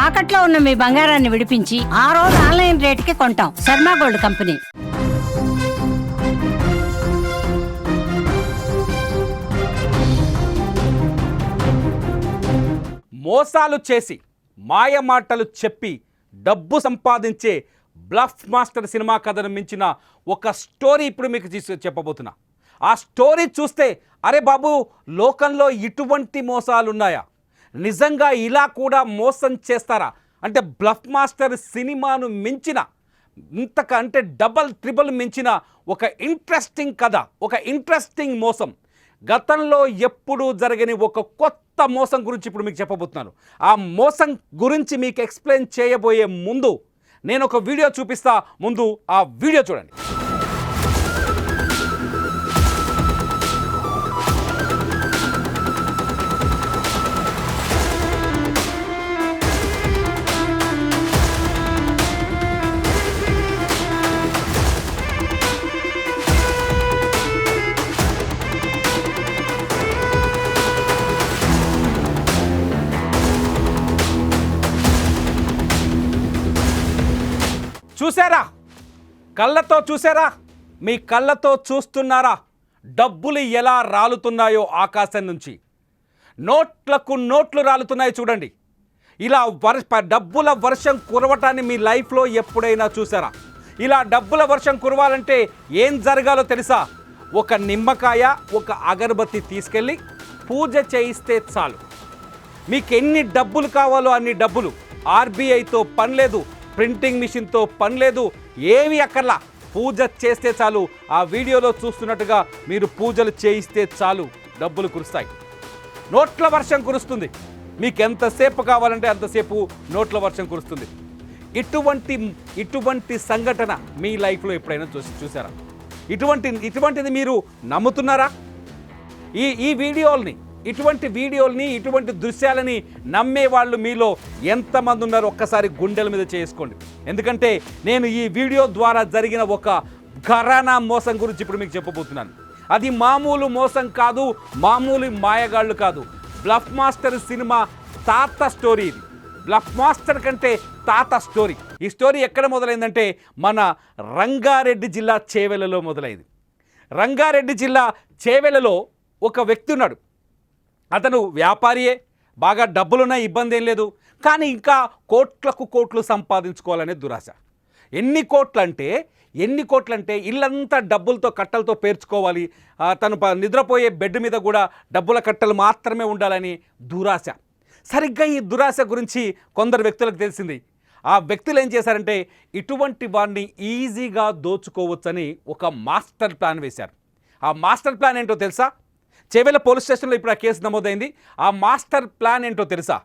తాకట్లో ఉన్న మీ బంగారాన్ని విడిపించి ఆ రోజు ఆన్లైన్ రేటుకి కొంటాం. Sharma gold company. మోసాలు చేసి మాయమాటలు చెప్పి డబ్బు సంపాదించే బ్లఫ్ మాస్టర్ సినిమా కథను మించిన ఒక స్టోరీ ఇప్పుడు మీకు చెప్పబోతున్నా. ఆ స్టోరీ చూస్తే అరే బాబు, లోకంలో ఇటువంటి మోసాలు ఉన్నాయా, నిజంగా ఇలా కూడా మోసం చేస్తారా అంటే బ్లఫ్ మాస్టర్ సినిమాను మించిన ఇంతకంటే డబల్ ట్రిబుల్ మించిన ఒక ఇంట్రెస్టింగ్ కథ, ఒక ఇంట్రెస్టింగ్ మోసం, గతంలో ఎప్పుడూ జరగని ఒక కొత్త మోసం గురించి ఇప్పుడు మీకు చెప్పబోతున్నాను. ఆ మోసం గురించి మీకు ఎక్స్ప్లెయిన్ చేయబోయే ముందు నేను ఒక వీడియో చూపిస్తా. ముందు ఆ వీడియో చూడండి. చూసారా, కళ్ళతో చూసారా, మీ కళ్ళతో చూస్తున్నారా డబ్బులు ఎలా రాలుతున్నాయో ఆకాశం నుంచి. నోట్లకు నోట్లు రాలుతున్నాయి చూడండి. ఇలా డబ్బుల వర్షం కురవటాన్ని మీ లైఫ్లో ఎప్పుడైనా చూసారా? ఇలా డబ్బుల వర్షం కురవాలంటే ఏం జరగాలో తెలుసా? ఒక నిమ్మకాయ, ఒక అగరబత్తి తీసుకెళ్ళి పూజ చేయిస్తే చాలు. మీకు ఎన్ని డబ్బులు కావాలో అన్ని డబ్బులు. ఆర్బీఐతో పని లేదు, ప్రింటింగ్ మిషన్తో పని లేదు, ఏవి అక్కర్లా. పూజ చేస్తే చాలు. ఆ వీడియోలో చూస్తున్నట్టుగా మీరు పూజలు చేయిస్తే చాలు, డబ్బులు కురుస్తాయి. నోట్ల వర్షం కురుస్తుంది. మీకు ఎంతసేపు కావాలంటే అంతసేపు నోట్ల వర్షం కురుస్తుంది. ఇటువంటి సంఘటన మీ లైఫ్లో ఎప్పుడైనా చూసారా? ఇటువంటిది మీరు నమ్ముతున్నారా? ఈ వీడియోల్ని, ఇటువంటి దృశ్యాలని నమ్మే వాళ్ళు మీలో ఎంతమంది ఉన్నారో ఒక్కసారి గుండెల మీద చేసుకోండి. ఎందుకంటే నేను ఈ వీడియో ద్వారా జరిగిన ఒక ఘరానా మోసం గురించి ఇప్పుడు మీకు చెప్పబోతున్నాను. అది మామూలు మోసం కాదు, మామూలు మాయగాళ్ళు కాదు. బ్లఫ్ మాస్టర్ సినిమా తాత స్టోరీ ఇది. బ్లఫ్ మాస్టర్ కంటే తాత స్టోరీ. ఈ స్టోరీ ఎక్కడ మొదలైందంటే మన రంగారెడ్డి జిల్లా చేవెళ్ళలో మొదలైంది. రంగారెడ్డి జిల్లా చేవెళ్ళలో ఒక వ్యక్తి ఉన్నాడు. అతను వ్యాపారియే, బాగా డబ్బులున్నాయి, ఇబ్బంది ఏం లేదు. కానీ ఇంకా కోట్లు సంపాదించుకోవాలనే దురాశ. ఎన్ని కోట్లు అంటే ఇల్లంతా డబ్బులతో, కట్టలతో పేర్చుకోవాలి. తను నిద్రపోయే బెడ్ మీద కూడా డబ్బుల కట్టలు మాత్రమే ఉండాలని దురాశ. సరిగ్గా ఈ దురాశ గురించి కొందరు వ్యక్తులకు తెలిసింది. ఆ వ్యక్తులు ఏం చేశారంటే ఇటువంటి వాడిని ఈజీగా దోచుకోవచ్చని ఒక మాస్టర్ ప్లాన్ వేశారు. ఆ మాస్టర్ ప్లాన్ ఏంటో తెలుసా? చేవెళ్ళ పోలీస్ స్టేషన్లో ఇప్పుడు ఆ కేసు నమోదైంది. ఆ మాస్టర్ ప్లాన్ ఏంటో తెలుసా?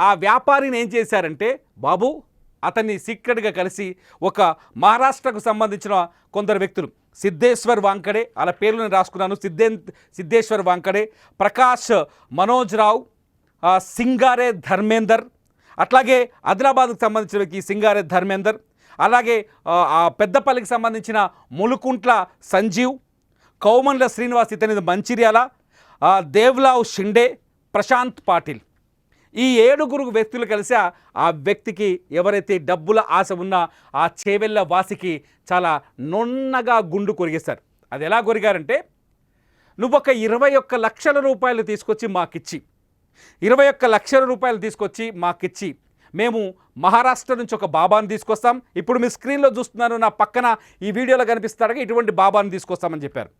ఆ వ్యాపారిని ఏం చేశారంటే బాబు, అతన్ని సీక్రెట్గా కలిసి ఒక మహారాష్ట్రకు సంబంధించిన కొందరు వ్యక్తులు, సిద్ధేశ్వర్ వాంకడే, అలా పేర్లు నేను రాసుకున్నాను, సిద్ధేశ్వర్ వాంకడే, ప్రకాష్ మనోజ్ రావు, సింగారే ధర్మేందర్, అట్లాగే ఆదిలాబాద్కు సంబంధించిన వ్యక్తి సింగారే ధర్మేందర్, అలాగే పెద్దపల్లికి సంబంధించిన ములుకుంట్ల సంజీవ్, కౌమన్ల శ్రీనివాస్, ఇతనిది మంచిర్యాల, దేవ్లావ్ షిండే, ప్రశాంత్ పాటిల్. ఈ 7 వ్యక్తులు కలిసి ఆ వ్యక్తికి, ఎవరైతే డబ్బుల ఆశ ఉన్నా ఆ చేవెళ్ళ వాసికి చాలా నున్నగా గుండు కొరిగేశారు. అది ఎలా కొరిగారంటే, నువ్వు ఒక 21 లక్షల రూపాయలు తీసుకొచ్చి మాకిచ్చి, 21 లక్షల రూపాయలు తీసుకొచ్చి మాకిచ్చి మేము మహారాష్ట్ర నుంచి ఒక బాబాను తీసుకొస్తాం. ఇప్పుడు మీ స్క్రీన్లో చూస్తున్నారు, నా పక్కన ఈ వీడియోలో కనిపిస్తాడుగా, ఇటువంటి బాబాను తీసుకొస్తామని చెప్పారు.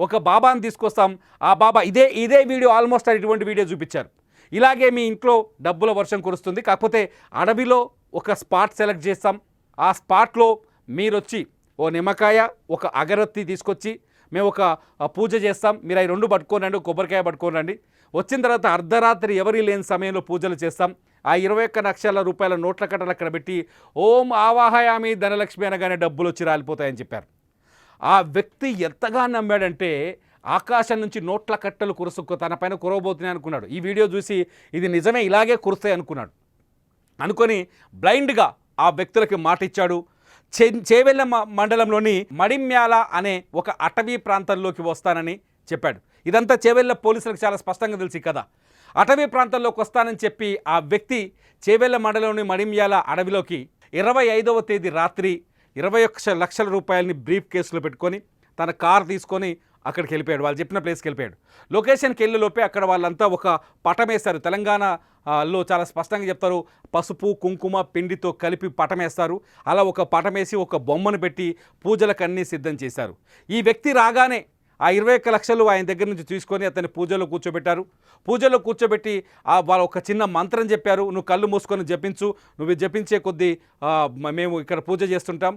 ఒక బాబాను తీసుకొస్తాం. ఆ బాబా ఇదే వీడియో, ఆల్మోస్ట్ ఇటువంటి వీడియో చూపించారు. ఇలాగే మీ ఇంట్లో డబ్బుల వర్షం కురుస్తుంది. కాకపోతే అడవిలో ఒక స్పాట్ సెలెక్ట్ చేస్తాం. ఆ స్పాట్లో మీరు వచ్చి ఓ నిమ్మకాయ, ఒక అగరత్తి తీసుకొచ్చి మేము ఒక పూజ చేస్తాం. మీరు అవి 2 పట్టుకొని రండి, కొబ్బరికాయ పట్టుకొని రండి. వచ్చిన తర్వాత అర్ధరాత్రి ఎవరి లేని సమయంలో పూజలు చేస్తాం. ఆ 21 లక్షల రూపాయల నోట్ల కట్టలు అక్కడ పెట్టి ఓం ఆవాహయామి ధనలక్ష్మి అనగానే డబ్బులు వచ్చి రాలిపోతాయని చెప్పారు. ఆ వ్యక్తి ఎంతగా నమ్మాడంటే ఆకాశం నుంచి నోట్ల కట్టలు తన పైన కురవబోతున్నాయి అనుకున్నాడు. ఈ వీడియో చూసి ఇది నిజమే, ఇలాగే కురుస్తాయి అనుకున్నాడు. అనుకొని బ్లైండ్గా ఆ వ్యక్తులకి మాట ఇచ్చాడు. చేవెళ్ళ మండలంలోని మడిమ్యాల అనే ఒక అటవీ ప్రాంతంలోకి వస్తానని చెప్పాడు. ఇదంతా చేవెళ్ళ పోలీసులకు చాలా స్పష్టంగా తెలిసి కదా. అటవీ ప్రాంతంలోకి వస్తానని చెప్పి ఆ వ్యక్తి చేవెళ్ల మండలంలోని మడిమ్యాల అడవిలోకి 25వ తేదీ రాత్రి 21 లక్షల రూపాయలని బ్రీఫ్ కేసులో పెట్టుకొని తన కారు తీసుకొని అక్కడికి వెళ్ళిపోయాడు. వాళ్ళు చెప్పిన ప్లేస్కి వెళ్ళిపోయాడు. లొకేషన్కి వెళ్ళే లోపే అక్కడ వాళ్ళంతా ఒక పటమేస్తారు. తెలంగాణలో చాలా స్పష్టంగా చెప్తారు, పసుపు కుంకుమ పిండితో కలిపి పటమేస్తారు. అలా ఒక పటమేసి ఒక బొమ్మను పెట్టి పూజలకు అన్నీ సిద్ధం చేశారు. ఈ వ్యక్తి రాగానే ఆ 21 లక్షలు ఆయన దగ్గర నుంచి తీసుకొని అతన్ని పూజలో కూర్చోబెట్టారు. పూజలో కూర్చోబెట్టి వాళ్ళు ఒక చిన్న మంత్రం చెప్పారు. నువ్వు కళ్ళు మూసుకొని జపించు, నువ్వు జపించే కొద్దీ మేము ఇక్కడ పూజ చేస్తుంటాం.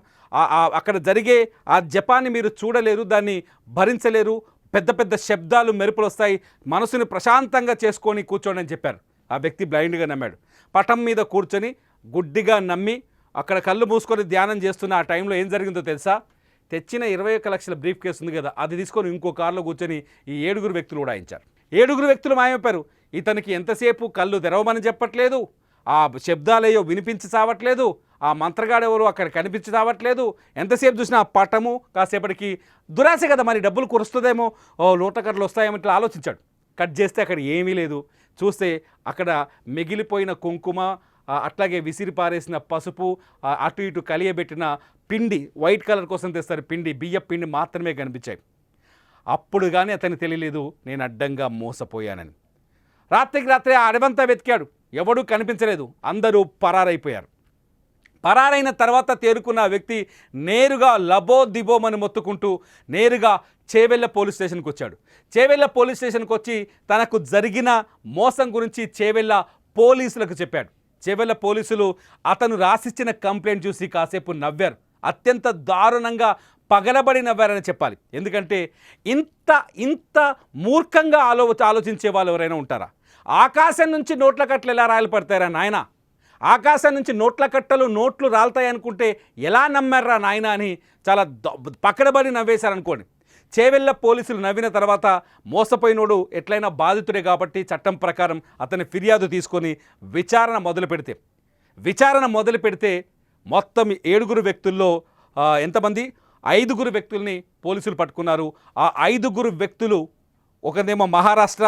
అక్కడ జరిగే ఆ జపాన్ని మీరు చూడలేరు, దాన్ని భరించలేరు. పెద్ద పెద్ద శబ్దాలు మెరుపులు వస్తాయి, మనసుని ప్రశాంతంగా చేసుకొని కూర్చోండి అని చెప్పారు. ఆ వ్యక్తి బ్లైండ్గా నమ్మాడు. పటం మీద కూర్చొని గుడ్డిగా నమ్మి అక్కడ కళ్ళు మూసుకొని ధ్యానం చేస్తున్న ఆ టైంలో ఏం జరిగిందో తెలుసా? తెచ్చిన 21 లక్షల బ్రీఫ్ కేసు ఉంది కదా, అది తీసుకొని ఇంకో కారులో కూర్చొని ఈ 7 వ్యక్తులు ఉడాయించారు. 7 వ్యక్తులు మాయమైపోయారు. ఇతనికి ఎంతసేపు కళ్ళు తెరవమని చెప్పట్లేదు, ఆ శబ్దాలేయో వినిపించి చావట్లేదు, ఆ మంత్రగాడెవరో అక్కడ కనిపించి చావట్లేదు. ఎంతసేపు చూసినా ఆ పటము. కాసేపటికి దురాశ కదా, మరి డబ్బులు కురుస్తుందేమో, లోటకర్లు వస్తాయేమో ఇట్లా ఆలోచించాడు. కట్ చేస్తే అక్కడ ఏమీ లేదు. చూస్తే అక్కడ మిగిలిపోయిన కుంకుమ, అట్లాగే విసిరి పారేసిన పసుపు, అటు ఇటు కలియబెట్టిన పిండి, వైట్ కలర్ కోసం తెస్తారు పిండి, బియ్య పిండి మాత్రమే కనిపించాయి. అప్పుడు కానీ అతనికి తెలియలేదు నేను అడ్డంగా మోసపోయానని. రాత్రికి రాత్రి ఆ అడవంతా వెతికాడు, ఎవడూ కనిపించలేదు. అందరూ పరారైపోయారు. పరారైన తర్వాత తేరుకున్న వ్యక్తి నేరుగా లబో దిబోమని మొత్తుకుంటూ నేరుగా చేవెళ్ల పోలీస్ స్టేషన్కి వచ్చాడు. చేవెళ్ల పోలీస్ స్టేషన్కి వచ్చి తనకు జరిగిన మోసం గురించి చేవెళ్ల పోలీసులకు చెప్పాడు. చేవెళ్ల పోలీసులు అతను రాసిచ్చిన కంప్లైంట్ చూసి కాసేపు నవ్వారు. అత్యంత దారుణంగా పగలబడి నవ్వారని చెప్పాలి. ఎందుకంటే ఇంత మూర్ఖంగా ఆలోచించే వాళ్ళు ఎవరైనా ఉంటారా? ఆకాశం నుంచి నోట్ల కట్టలు ఎలా రాయలు పడతారా నాయన? ఆకాశం నుంచి నోట్ల కట్టలు నోట్లు రాలుతాయి అనుకుంటే ఎలా నమ్మారా నాయన అని చాలా పక్కడబడి నవ్వేశారనుకోండి. చేవెళ్ల పోలీసులు నవ్విన తర్వాత మోసపోయినోడు ఎట్లయినా బాధితుడే కాబట్టి చట్టం ప్రకారం అతని ఫిర్యాదు తీసుకొని విచారణ మొదలు పెడితే మొత్తం 7 వ్యక్తుల్లో ఎంతమంది 5 వ్యక్తుల్ని పోలీసులు పట్టుకున్నారు. ఆ 5 వ్యక్తులు ఒకరిదేమో మహారాష్ట్ర,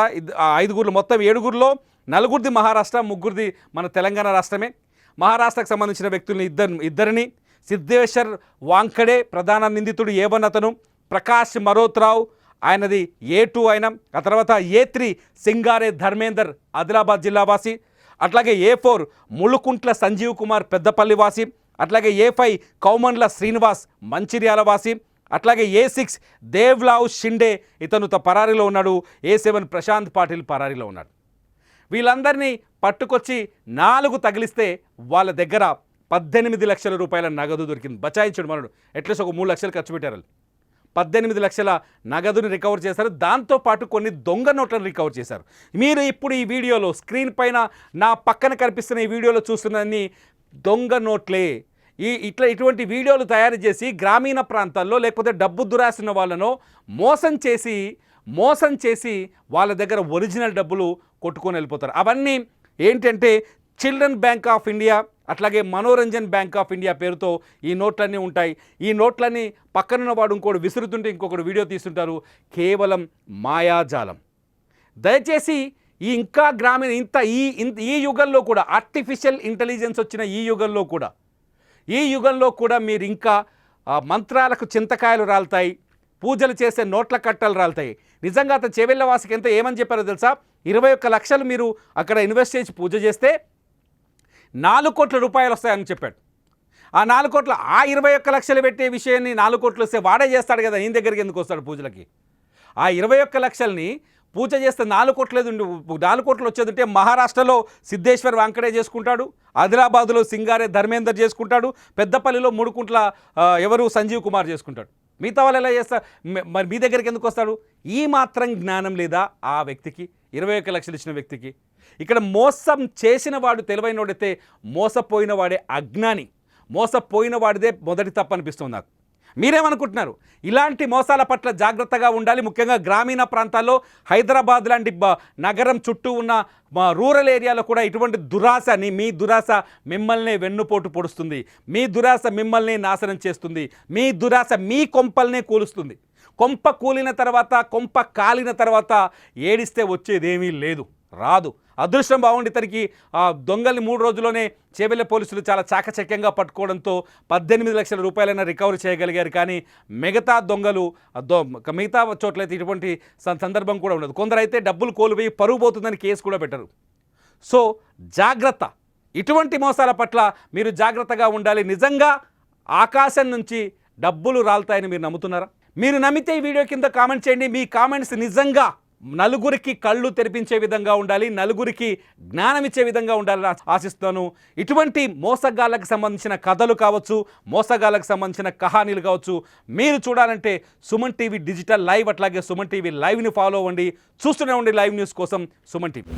5 మొత్తం 7లో 4 మహారాష్ట్ర, 3 మన తెలంగాణ రాష్ట్రమే. మహారాష్ట్రకు సంబంధించిన వ్యక్తుల్ని ఇద్దరిని సిద్ధేశ్వర్ వాంకడే ప్రధాన నిందితుడు A1 అతను, ప్రకాష్ మరోత్రావు ఆయనది A2 ఆయన, ఆ తర్వాత A3 సింగారే ధర్మేందర్ ఆదిలాబాద్ జిల్లా వాసి, అట్లాగే A4 ములుకుంట్ల సంజీవ్ కుమార్ పెద్దపల్లి వాసి, అట్లాగే A5 కౌమండ్ల శ్రీనివాస్ మంచిర్యాల వాసి, అట్లాగే A6 దేవ్లావ్ షిండే ఇతను పరారీలో ఉన్నాడు. A7 ప్రశాంత్ పాటిల్ పరారీలో ఉన్నాడు. వీళ్ళందరినీ పట్టుకొచ్చి 4 తగిలిస్తే వాళ్ళ దగ్గర 18 లక్షల రూపాయల నగదు దొరికింది. బచాయించాడు మనడు. అట్లీస్ట్ ఒక 3 లక్షలు ఖర్చు పెట్టారు. 18 లక్షల నగదుని రికవర్ చేశారు. దాంతోపాటు కొన్ని దొంగ నోట్లను రికవర్ చేశారు. మీరు ఇప్పుడు ఈ వీడియోలో స్క్రీన్ పైన నా పక్కన కనిపిస్తున్న ఈ వీడియోలో చూస్తున్నన్ని దొంగ నోట్లే. ఇటువంటి వీడియోలు తయారు చేసి గ్రామీణ ప్రాంతాల్లో లేకపోతే డబ్బు దురాసిన వాళ్ళను మోసం చేసి వాళ్ళ దగ్గర ఒరిజినల్ డబ్బులు కొట్టుకొని వెళ్ళిపోతారు. అవన్నీ ఏంటంటే చిల్డ్రన్ బ్యాంక్ ఆఫ్ ఇండియా అట్లాగే మనోరంజన్ బ్యాంక్ ఆఫ్ ఇండియా పేరుతో ఈ నోట్లన్నీ ఉంటాయి. ఈ నోట్లన్నీ పక్కనున్న వాడు ఇంకోటి విసురుతుంటే ఇంకొకటి వీడియో తీస్తుంటారు. కేవలం మాయాజాలం. దయచేసి ఇంకా గ్రామీణ ఈ యుగంలో కూడా ఆర్టిఫిషియల్ ఇంటెలిజెన్స్ వచ్చిన ఈ యుగంలో కూడా మీరు ఇంకా మంత్రాలకు చింతకాయలు రాలుతాయి, పూజలు చేసే నోట్ల కట్టలు రాలుతాయి. నిజంగా అతను చేవెళ్ల వాసికి ఏమని చెప్పారో తెలుసా? 21 లక్షలు మీరు అక్కడ ఇన్వెస్ట్ చేసి పూజ చేస్తే 4 కోట్ల రూపాయలు వస్తాయని చెప్పాడు. ఆ 4 కోట్ల 21 లక్షలు పెట్టే విషయాన్ని 4 కోట్లు వస్తే వాడే చేస్తాడు కదా, ఈయన దగ్గరికి ఎందుకు వస్తాడు పూజలకి? ఆ 21 లక్షల్ని పూజ చేస్తే 4 కోట్లేదు 4 కోట్లు వచ్చేదంటే మహారాష్ట్రలో సిద్ధేశ్వర్ వాంకడే చేసుకుంటాడు, ఆదిలాబాద్లో సింగారే ధర్మేందర్ చేసుకుంటాడు, పెద్దపల్లిలో ముడుకుంట్ల ఎవరు సంజీవ్ కుమార్ చేసుకుంటాడు. మిగతా వాళ్ళు ఎలా చేస్తారు? మరి మీ దగ్గరికి ఎందుకు వస్తాడు? ఈ మాత్రం జ్ఞానం లేదా ఆ వ్యక్తికి? 21 లక్షలు ఇచ్చిన వ్యక్తికి. ఇక్కడ మోసం చేసిన వాడు తెలివైనోడైతే మోసపోయిన వాడే అజ్ఞాని, మోసపోయిన వాడిదే మొదటి తప్పు అనిపిస్తుంది నాకు. మీరేమనుకుంటున్నారు? ఇలాంటి మోసాల పట్ల జాగ్రత్తగా ఉండాలి. ముఖ్యంగా గ్రామీణ ప్రాంతాల్లో హైదరాబాద్ లాంటి నగరం చుట్టూ ఉన్న రూరల్ ఏరియాలో కూడా ఇటువంటి మీ దురాశ మిమ్మల్ని వెన్నుపోటు పొడుస్తుంది, మీ దురాశ మిమ్మల్ని నాశనం చేస్తుంది, మీ దురాశ మీ కొంపల్నే కూలుస్తుంది. కొంప కూలిన తర్వాత కొంప కాలిన తర్వాత ఏడిస్తే వచ్చేదేమీ లేదు. రాదు. అదృష్టం బాగుండి ఇతనికి దొంగల్ని 3 రోజుల్లోనే చేవెళ్ళ పోలీసులు చాలా చాకచక్యంగా పట్టుకోవడంతో 18 లక్షల రూపాయలైనా రికవరీ చేయగలిగారు. కానీ మిగతా దొంగలు మిగతా చోట్లయితే ఇటువంటి సందర్భం కూడా ఉండదు. కొందరైతే డబ్బులు కోల్పోయి పరుగు పోతుందని కేసు కూడా పెట్టరు. సో జాగ్రత్త, ఇటువంటి మోసాల పట్ల మీరు జాగ్రత్తగా ఉండాలి. నిజంగా ఆకాశం నుంచి డబ్బులు రాలుతాయని మీరు నమ్ముతున్నారా? మీరు నమ్మితే ఈ వీడియో కింద కామెంట్ చేయండి. మీ కామెంట్స్ నిజంగా నలుగురికి కళ్ళు తెరిపించే విధంగా ఉండాలి, నలుగురికి జ్ఞానం ఇచ్చే విధంగా ఉండాలని ఆశిస్తున్నాను. ఇటువంటి మోసగాళ్ళకి సంబంధించిన కథలు కావచ్చు, మోసగాళ్ళకి సంబంధించిన కహానీలు కావచ్చు మీరు చూడాలంటే సుమన్ టీవీ డిజిటల్ లైవ్, అట్లాగే సుమన్ టీవీ లైవ్ని ఫాలో అవ్వండి. చూస్తూనే ఉండి లైవ్ న్యూస్ కోసం సుమన్ టీవీ.